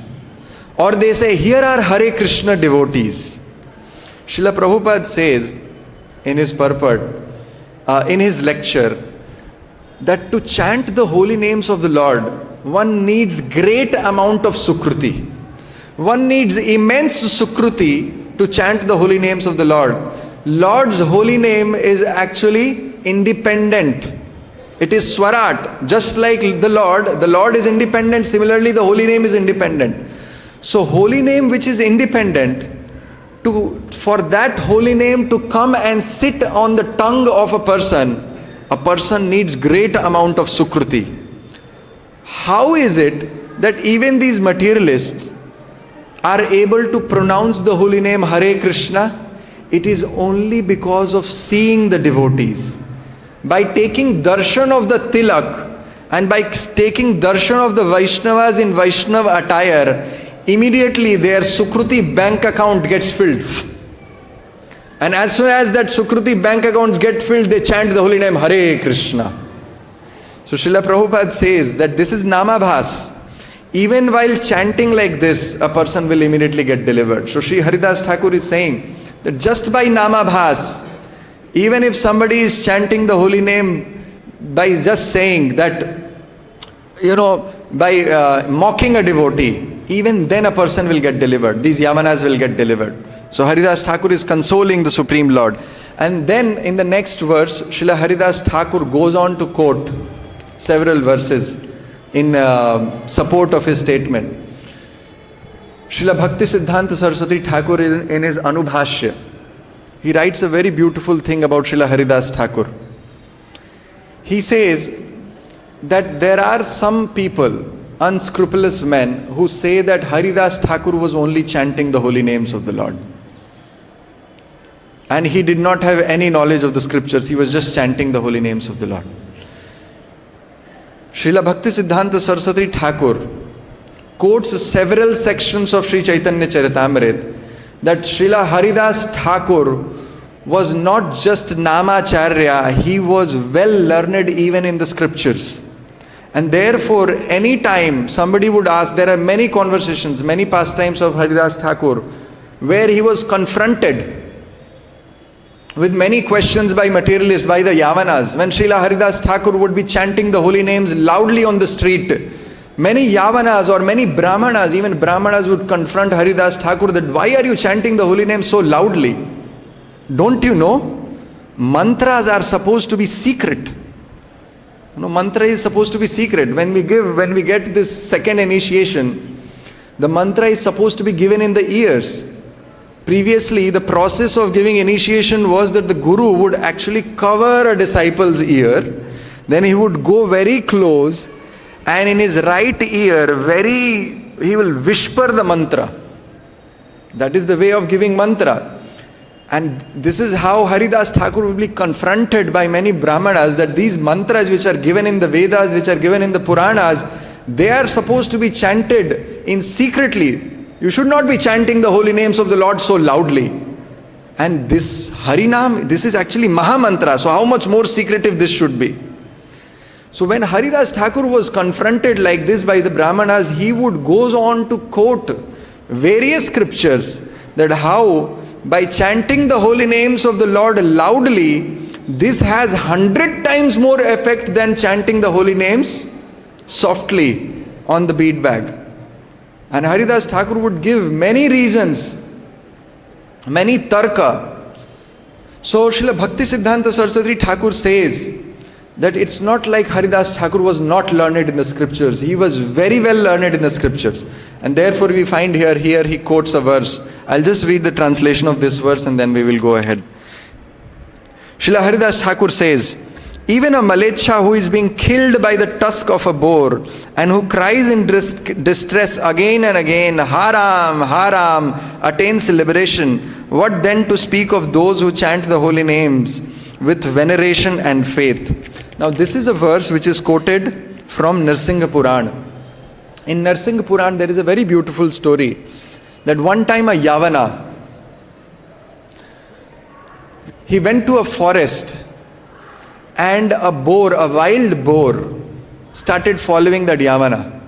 Or they say, here are Hare Krishna devotees. Srila Prabhupada says in his purport, in his lecture, that to chant the holy names of the Lord, one needs great amount of sukruti. One needs immense sukruti to chant the holy names of the Lord. Lord's holy name is actually independent. It is swarat. Just like the Lord is independent, similarly the holy name is independent. So holy name which is independent, for that holy name to come and sit on the tongue of a person needs great amount of sukruti. How is it that even these materialists are able to pronounce the holy name Hare Krishna? It is only because of seeing the devotees. By taking darshan of the tilak and by taking darshan of the Vaishnavas in Vaishnava attire, immediately their Sukruti bank account gets filled. And as soon as that Sukruti bank accounts get filled, they chant the holy name Hare Krishna. So Srila Prabhupada says that this is namabhas. Even while chanting like this, a person will immediately get delivered. So Sri Haridas Thakur is saying that just by namabhas, even if somebody is chanting the holy name by just saying that, by mocking a devotee, even then a person will get delivered. These yamanas will get delivered. So Haridas Thakur is consoling the Supreme Lord. And then in the next verse, Srila Haridas Thakur goes on to quote several verses in support of his statement. Srila Bhakti Siddhanta Saraswati Thakur in his Anubhashya, he writes a very beautiful thing about Srila Haridas Thakur. He says that there are some people, unscrupulous men, who say that Haridas Thakur was only chanting the holy names of the Lord. And he did not have any knowledge of the scriptures, he was just chanting the holy names of the Lord. Srila Bhakti Siddhanta Saraswati Thakur quotes several sections of Sri Chaitanya Charitamrita that Srila Haridas Thakur was not just Namacharya, he was well learned even in the scriptures. And therefore, any time somebody would ask, there are many conversations, many pastimes of Haridas Thakur where he was confronted with many questions by materialists, by the Yavanas. When Srila Haridas Thakur would be chanting the holy names loudly on the street, many Yavanas or many Brahmanas, even Brahmanas would confront Haridas Thakur that why are you chanting the holy names so loudly? Don't you know? Mantras are supposed to be secret. Mantra is supposed to be secret. When we get this second initiation, the mantra is supposed to be given in the ears. Previously, the process of giving initiation was that the Guru would actually cover a disciple's ear, then he would go very close, and in his right ear, he will whisper the mantra. That is the way of giving mantra. And this is how Haridas Thakur will be confronted by many Brahmanas, that these mantras which are given in the Vedas, which are given in the Puranas, they are supposed to be chanted in secretly. You should not be chanting the holy names of the Lord so loudly. And this Harinam, this is actually Mahamantra, so how much more secretive this should be. So when Haridas Thakur was confronted like this by the Brahmanas, he would goes on to quote various scriptures that how by chanting the holy names of the Lord loudly, this has 100 times more effect than chanting the holy names softly on the bead bag. And Haridas Thakur would give many reasons, many tarka. So Srila Bhakti Siddhanta Saraswati Thakur says that it's not like Haridas Thakur was not learned in the scriptures. He was very well learned in the scriptures. And therefore we find here he quotes a verse. I'll just read the translation of this verse and then we will go ahead. Srila Haridas Thakur says, even a Malecha who is being killed by the tusk of a boar and who cries in distress again and again, Haram, Haram, attains liberation. What then to speak of those who chant the holy names with veneration and faith? Now this is a verse which is quoted from Nrisimha Purana. In Nrisimha Purana there is a very beautiful story that one time a Yavana, he went to a forest and a wild boar started following that Yavana.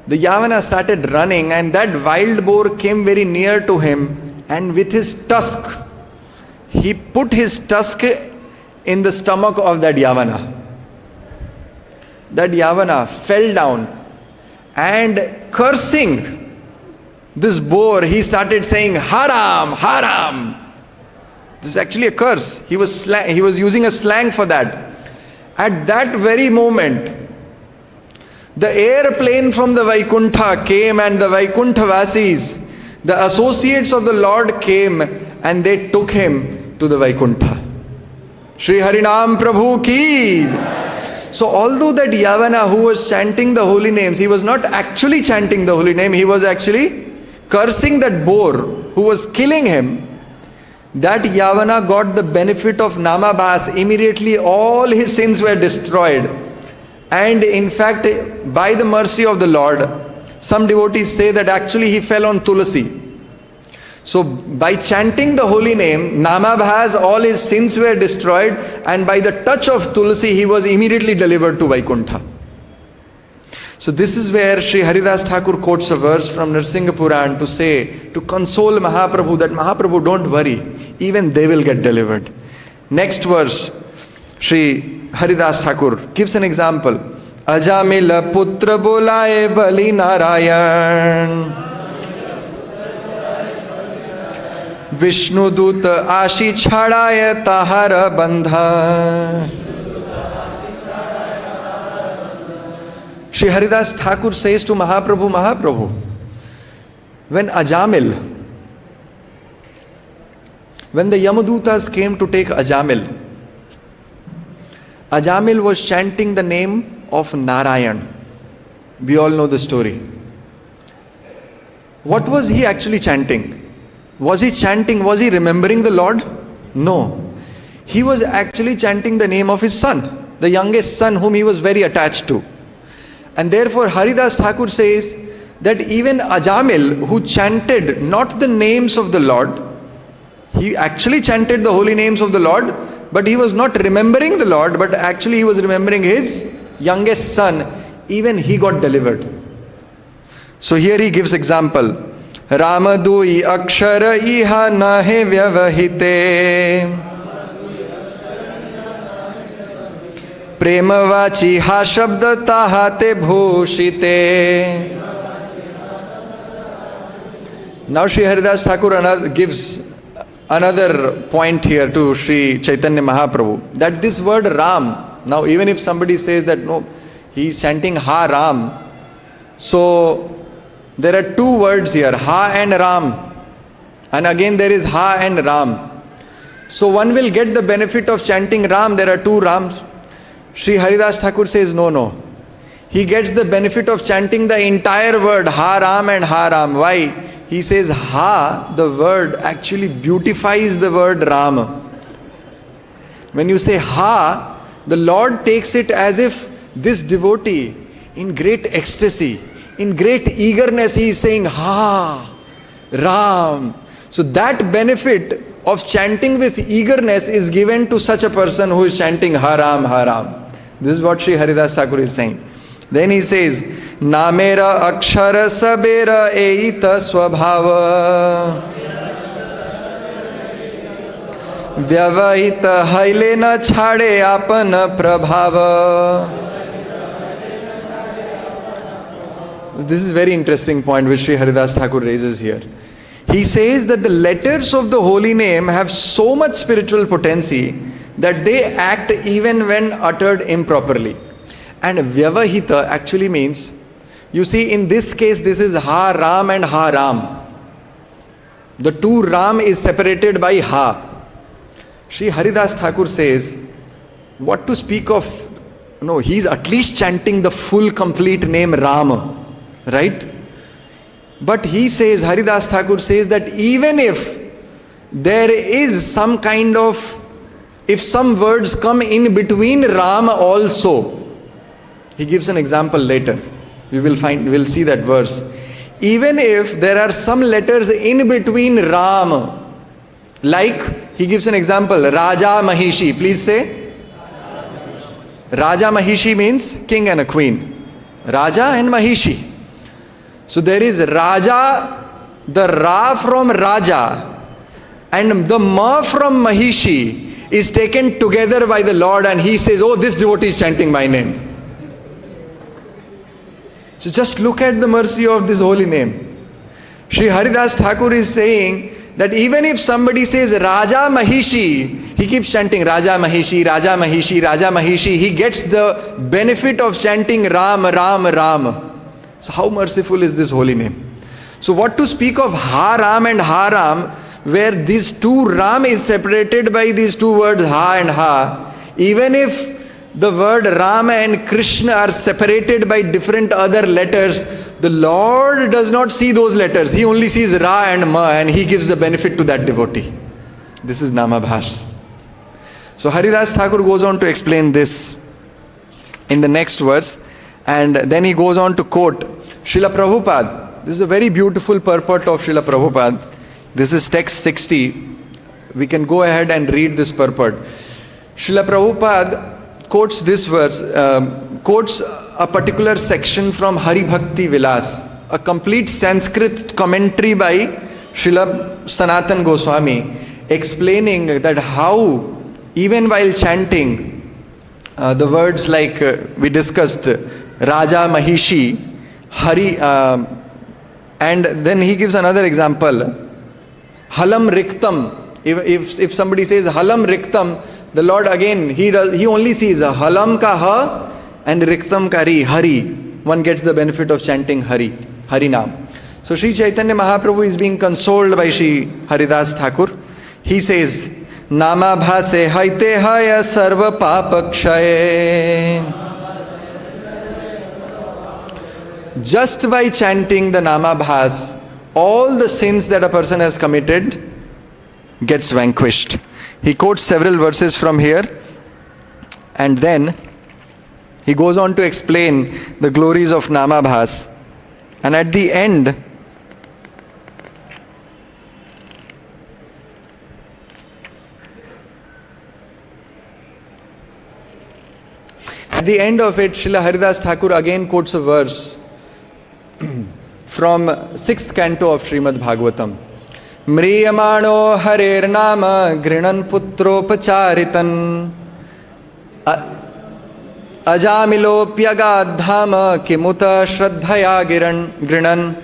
The Yavana started running and that wild boar came very near to him, and with his tusk, he put his tusk in the stomach of that Yavana. That Yavana fell down and cursing this boar, he started saying, Haram, Haram. This is actually a curse. He was using a slang for that. At that very moment, the airplane from the Vaikuntha came and the Vaikuntha Vasis, the associates of the Lord came and they took him to the Vaikuntha. Shri Harinam Prabhu ki. So although that Yavana who was chanting the holy names, he was not actually chanting the holy name, he was actually cursing that boar who was killing him. That Yavana got the benefit of Namabhas. Immediately all his sins were destroyed. And in fact, by the mercy of the Lord, some devotees say that actually he fell on Tulasi. So by chanting the holy name, Namabhas, all his sins were destroyed, and by the touch of Tulasi, he was immediately delivered to Vaikuntha. So this is where Sri Haridas Thakur quotes a verse from Nrisimha Purana to say, to console Mahaprabhu, that Mahaprabhu, don't worry, even they will get delivered. Next verse, Sri Haridas Thakur gives an example. Ajamila putra bolaye bali narayan, Vishnu Duta ashi chhadaye tahara bandha. Shri Haridas Thakur says to Mahaprabhu, Mahaprabhu, when Ajamil, when the Yamadutas came to take Ajamil, Ajamil was chanting the name of Narayan. We all know the story. What was he actually chanting? Was he remembering the Lord? No. He was actually chanting the name of his son, the youngest son whom he was very attached to. And therefore Haridas Thakur says that even Ajamil, who chanted not the names of the Lord, he actually chanted the holy names of the Lord, but he was not remembering the Lord, but actually he was remembering his youngest son. Even he got delivered. So here he gives example. Ram दुई अक्षर इहा नहे व्यवहिते प्रेमवाची हा शब्द ताहा ते भूषिते. Now Sri Haridas Thakur gives another point here to Sri Chaitanya Mahaprabhu, that this word Ram, now even if somebody says that no, he is chanting Ha Ram, so there are two words here, Ha and Ram, and again there is Ha and Ram. So one will get the benefit of chanting Ram, there are two Rams. Sri Haridas Thakur says no. He gets the benefit of chanting the entire word Ha Ram and Ha Ram. Why? He says Ha, the word actually beautifies the word Ram. When you say Ha, the Lord takes it as if this devotee in great ecstasy, in great eagerness, he is saying Ha, Ram. So that benefit of chanting with eagerness is given to such a person who is chanting Ha Ram, Ha Ram. This is what Sri Haridas Thakur is saying. Then he says, Namera akshara sabera eita swabhava Vyavahita haile na chhade apana prabhava. This is a very interesting point which Sri Haridas Thakur raises here. He says that the letters of the holy name have so much spiritual potency that they act even when uttered improperly. And Vyavahita actually means, you see, in this case, this is Ha Ram and Ha Ram. The two Ram is separated by Ha. Sri Haridas Thakur says, what to speak of, no, he is at least chanting the full complete name Ram, right? But he says, Haridas Thakur says that even if there is some kind of, if some words come in between Ram also, he gives an example later. We'll see that verse. Even if there are some letters in between Ram, like he gives an example, Raja Mahishi. Please say. Raja Mahishi means king and a queen. Raja and Mahishi. So there is Raja, the Ra from Raja, and the Ma from Mahishi is taken together by the Lord, and he says, oh, this devotee is chanting my name. So just look at the mercy of this holy name. Sri Haridas Thakur is saying that even if somebody says Raja Mahishi, he keeps chanting Raja Mahishi, Raja Mahishi, Raja Mahishi. He gets the benefit of chanting Ram, Ram, Ram. So how merciful is this holy name? So what to speak of Ha Ram and Ha Ram, where these two Ram is separated by these two words Ha and Ha. Even if the word Rama and Krishna are separated by different other letters, the Lord does not see those letters. He only sees Ra and Ma, and he gives the benefit to that devotee. This is Namabhas. So Haridas Thakur goes on to explain this in the next verse, and then he goes on to quote Srila Prabhupada. This is a very beautiful purport of Srila Prabhupada. This is text 60. We can go ahead and read this purport. Srila Prabhupada quotes this verse, quotes a particular section from Hari Bhakti Vilas, a complete Sanskrit commentary by Srila Sanatan Goswami, explaining that how, even while chanting the words like we discussed, Raja Mahishi, Hari, and then he gives another example, Halam Riktam. If somebody says Halam Riktam, the Lord again, he only sees a Halam ka Ha and Riktam ka Ri, Hari. One gets the benefit of chanting Hari, Harinam. So Sri Chaitanya Mahaprabhu is being consoled by Sri Haridas Thakur. He says, Nama bhase haite haya sarva papakshaye. Just by chanting the Nama bhas, all the sins that a person has committed gets vanquished. He quotes several verses from here, and then he goes on to explain the glories of Namabhas. And at the end, of it, Srila Haridas Thakur again quotes a verse from 6th canto of Srimad Bhagavatam. Mriyamano harer nama grinan putropacharitan ajamilopyagadhama kimuta shraddhaya grinan.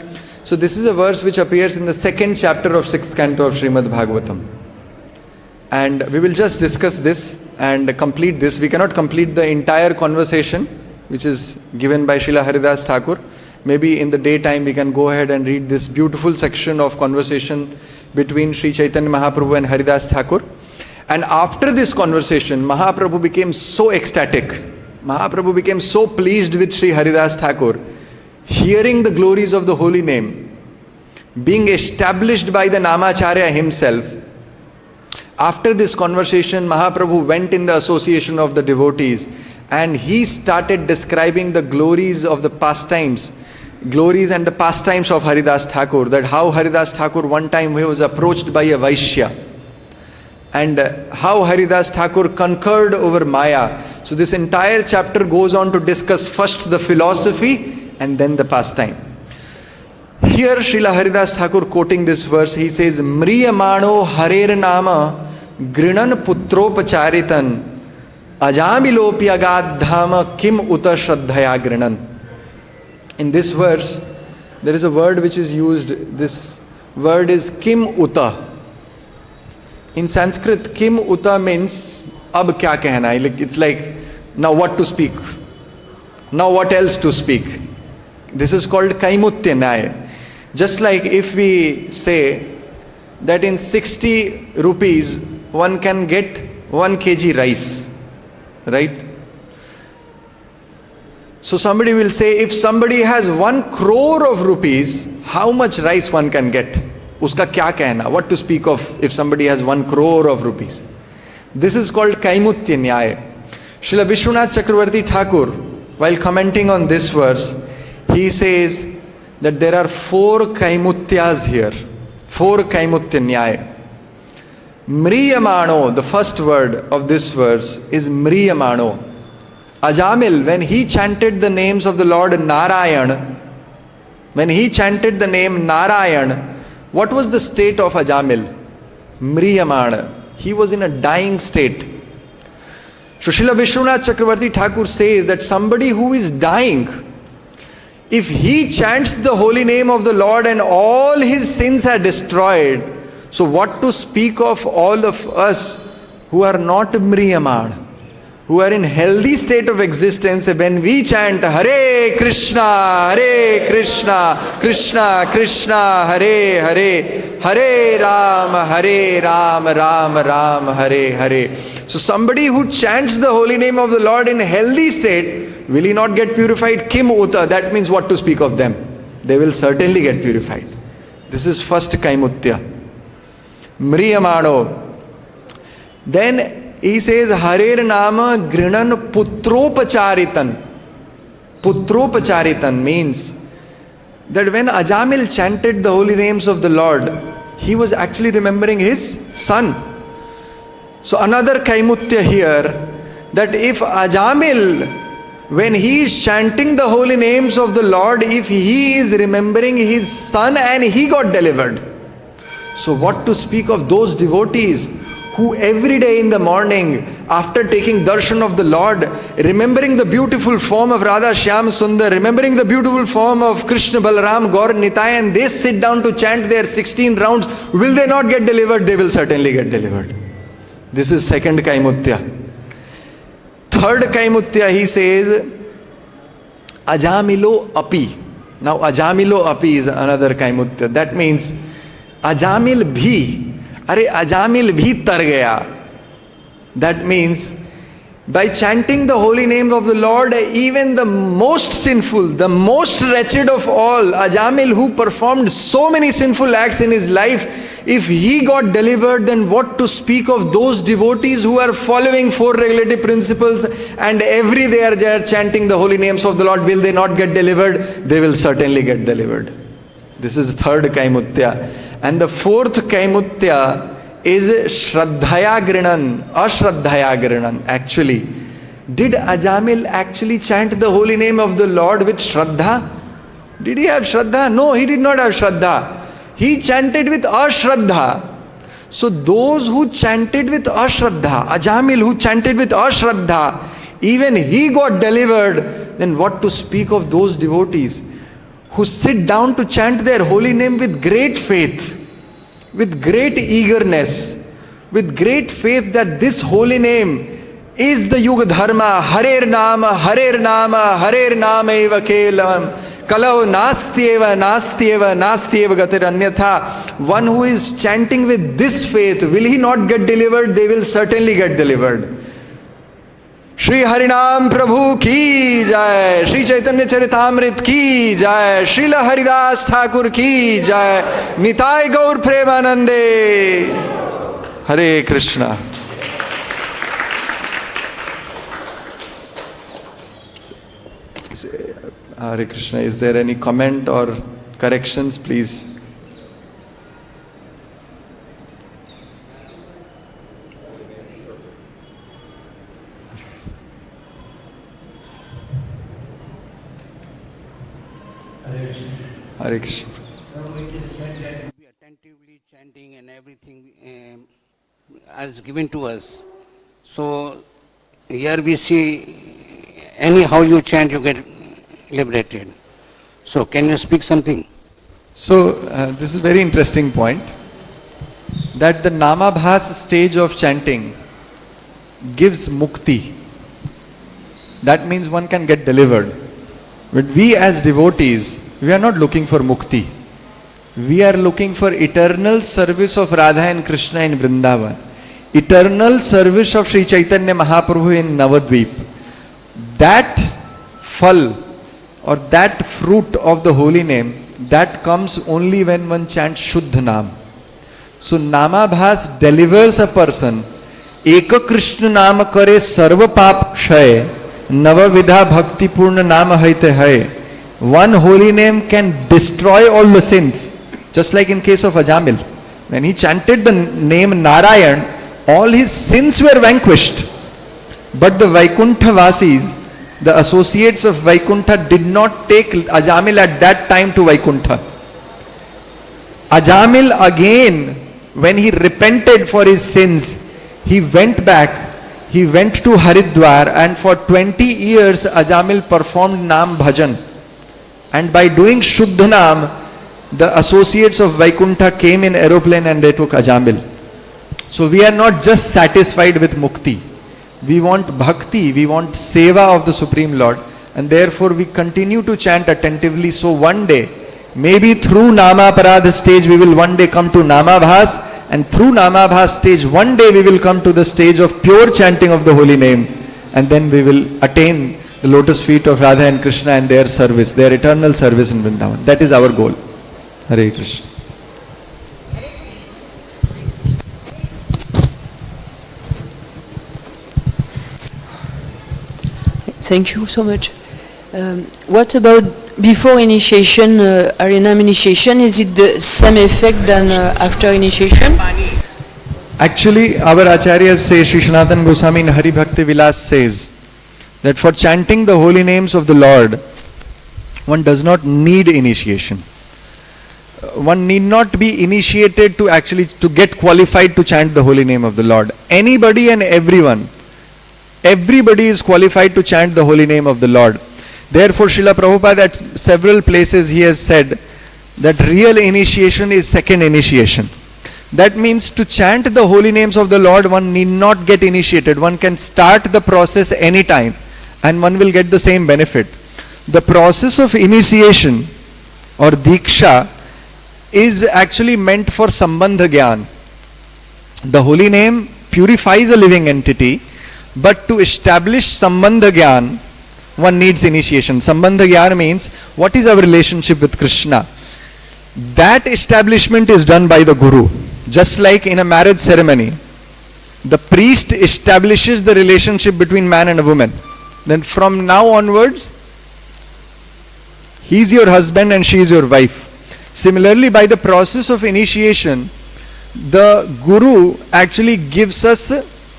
So this is a verse which appears in the 2nd chapter of 6th canto of Srimad Bhagavatam. And we will just discuss this and complete this. We cannot complete the entire conversation which is given by Srila Haridas Thakur. Maybe in the daytime we can go ahead and read this beautiful section of conversation between Sri Chaitanya Mahaprabhu and Haridas Thakur. And after this conversation, Mahaprabhu became so ecstatic. Mahaprabhu became so pleased with Sri Haridas Thakur, hearing the glories of the holy name, being established by the Namacharya himself. After this conversation, Mahaprabhu went in the association of the devotees and he started describing the glories of the pastimes, glories and the pastimes of Haridas Thakur, that how Haridas Thakur one time he was approached by a Vaishya, and how Haridas Thakur conquered over Maya. So this entire chapter goes on to discuss first the philosophy and then the pastime. Here Srila Haridas Thakur quoting this verse, he says, Mriyamano harer nama grinan putropacharitan ajamilopyagadhama kim uta shraddhaya grinan. In this verse, there is a word which is used. This word is kim uta. In Sanskrit, kim uta means ab kya kehna. It's like, now what to speak? Now what else to speak? This is called kaimutya nyaya. Just like if we say that in 60 rupees one can get 1 kg rice, right? So somebody will say, if somebody has 1 crore of rupees, how much rice one can get? Uska kya kehna? What to speak of if somebody has 1 crore of rupees? This is called kaimutya nyaya. Srila Vishwanath Chakravarti Thakur, while commenting on this verse, he says that there are 4 kaimutyas here. 4 kaimutya nyaya. Mriyamano, the first word of this verse is Mriyamano. Ajamil, when he chanted the names of the Lord Narayan, when he chanted the name Narayan, what was the state of Ajamil? Mriyamana. He was in a dying state. So Srila Vishwanath Chakravarti Thakur says that somebody who is dying, if he chants the holy name of the Lord and all his sins are destroyed, so what to speak of all of us who are not Mriyamana, who are in healthy state of existence? When we chant Hare Krishna, Krishna Krishna, Hare Hare, Hare Rama, Ram Ram, Hare Hare. So somebody who chants the holy name of the Lord in healthy state, will he not get purified? Kim uta, that means what to speak of them? They will certainly get purified. This is first kaimutya. Mriyamano. Then he says, Harer Nama Grinan Putropacharitan. Putropacharitan means that when Ajamil chanted the holy names of the Lord, he was actually remembering his son. So another kaimutya here, that if Ajamil, when he is chanting the holy names of the Lord, if he is remembering his son and he got delivered, so what to speak of those devotees who every day in the morning, after taking darshan of the Lord, remembering the beautiful form of Radha Shyam Sundar, remembering the beautiful form of Krishna Balaram Gaur Nitai, and they sit down to chant their 16 rounds, will they not get delivered? They will certainly get delivered. This is second kaimutya. Third kaimutya, he says, Ajamilo api. Now Ajamilo api is another kaimutya. That means Ajamil bhi. Are Ajamil bhi tar gaya. That means by chanting the holy name of the Lord, even the most sinful, the most wretched of all, Ajamil, who performed so many sinful acts in his life, if he got delivered, then what to speak of those devotees who are following 4 regulative principles and every day they are chanting the holy names of the Lord? Will they not get delivered? They will certainly get delivered. This is the third kaimutya. And the fourth kaimutya is Shraddhaya Grinan, Ashraddhaya Grinan. Actually, did Ajamil actually chant the holy name of the Lord with Shraddha? Did he have Shraddha? No, he did not have Shraddha. He chanted with Ashraddha. So those who chanted with Ashraddha, Ajamil who chanted with Ashraddha, even he got delivered. Then what to speak of those devotees who sit down to chant their holy name with great faith, with great eagerness, with great faith that this holy name is the Yuga Dharma, Harer Nama, Harer Nama, Harer Nama eva kelam, Kalau Nastyeva, Nastyeva, Nastyeva Gatir Anyatha. One who is chanting with this faith, will he not get delivered? They will certainly get delivered. Shri Harinam Prabhu ki jai, Shri Chaitanya Charitamrit ki jai, Srila Haridas Thakur ki jai, Nitai Gaur Premanande. Hare Krishna. Hare Krishna. Is there any comment or corrections, please? Hare Krishna. It is said that we attentively chanting and everything as given to us. So here we see anyhow you chant, you get liberated. So can you speak something? So this is a very interesting point, that the Namabhas stage of chanting gives mukti. That means one can get delivered. But we as devotees, we are not looking for mukti. We are looking for eternal service of Radha and Krishna in Vrindavan. Eternal service of Sri Chaitanya Mahaprabhu in Navadvip. That phal or that fruit of the holy name, that comes only when one chants Shuddha Nam. So Namabhas delivers a person. Eka Krishna Nama kare sarva pap kshay, Navavidha bhakti purna nama haite hai. One holy name can destroy all the sins. Just like in case of Ajamil. When he chanted the name Narayan, all his sins were vanquished. But the Vaikuntha Vasis, the associates of Vaikuntha, did not take Ajamil at that time to Vaikuntha. Ajamil again, when he repented for his sins, he went back, he went to Haridwar, and for 20 years Ajamil performed Nam Bhajan. And by doing Shuddha Nam, the associates of Vaikuntha came in aeroplane and they took Ajamil. So we are not just satisfied with mukti. We want bhakti, we want seva of the Supreme Lord, and therefore we continue to chant attentively. So one day, maybe through Namaparada stage, we will one day come to Namabhas, and through Namabhas stage, one day we will come to the stage of pure chanting of the holy name, and then we will attain the lotus feet of Radha and Krishna and their service, their eternal service in Vrindavan. That is our goal. Hare Krishna. Thank you so much. What about before initiation, Harinam initiation? Is it the same effect than after initiation? Actually, our acharyas say, Sri Sanatana Goswami in Hari Bhakti Vilas says, that for chanting the holy names of the Lord, one does not need initiation. One need not be initiated to get qualified to chant the holy name of the Lord. Anybody and everyone, everybody is qualified to chant the holy name of the Lord. Therefore, Srila Prabhupada at several places he has said that real initiation is second initiation. That means to chant the holy names of the Lord, one need not get initiated. One can start the process anytime and one will get the same benefit. The process of initiation or diksha is actually meant for sambandha gyan. The holy name purifies a living entity, but to establish sambandha gyan, one needs initiation. Sambandha gyan means what is our relationship with Krishna. That establishment is done by the Guru. Just like in a marriage ceremony, the priest establishes the relationship between man and a woman. Then from now onwards, he is your husband and she is your wife. Similarly, by the process of initiation, the Guru actually gives us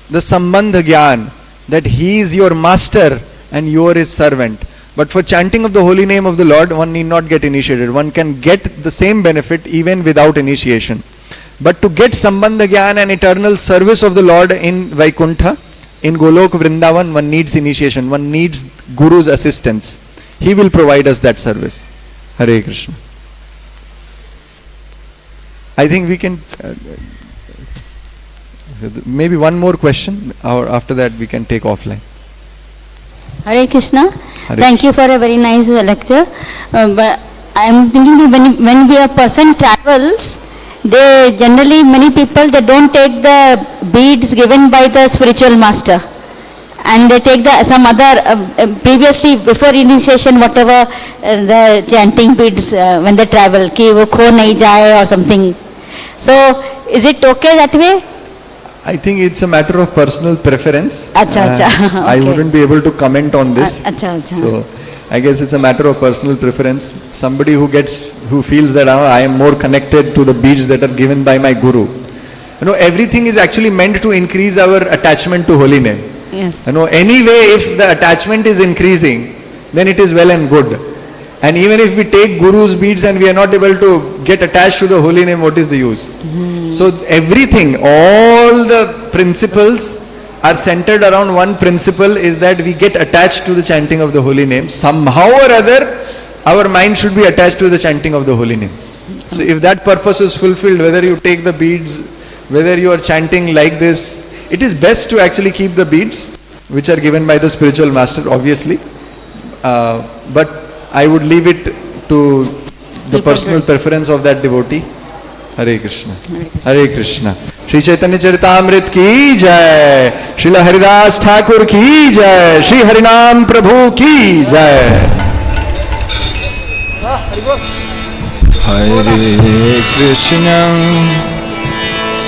the sambandha gyan, that he is your master and you are his servant. But for chanting of the holy name of the Lord, one need not get initiated. One can get the same benefit even without initiation. But to get Sambandha Gyan and eternal service of the Lord in Vaikuntha, in Golok Vrindavan, one needs initiation. One needs Guru's assistance. He will provide us that service. Hare Krishna. I think we can... maybe one more question, or after that we can take offline. Hare Krishna. Hare Thank you for a very nice lecture. But I am thinking when a person travels, they generally, many people, they don't take the beads given by the spiritual master. And they take some other, previously, before initiation, whatever the chanting beads when they travel, ki wo kho nahi jaye or something. So, is it okay that way? I think it's a matter of personal preference. Acha, acha. Okay. I wouldn't be able to comment on this. Acha, acha. So, I guess it's a matter of personal preference. Somebody who feels that I am more connected to the beads that are given by my Guru. Everything is actually meant to increase our attachment to holy name. Yes. Anyway, if the attachment is increasing, then it is well and good. And even if we take Guru's beads and we are not able to get attached to the holy name, what is the use? So everything, all the principles are centered around one principle, is that we get attached to the chanting of the holy name. Somehow or other, our mind should be attached to the chanting of the holy name. So if that purpose is fulfilled, whether you take the beads, whether you are chanting like this, it is best to actually keep the beads, which are given by the spiritual master, obviously. But I would leave it to the personal preference of that devotee. Hare Krishna. Hare Krishna. Shri Chaitanya Charitamrit ki jai. Srila Haridas Thakur ki jai. Shri Harinam Prabhu ki jai. Hare Krishna.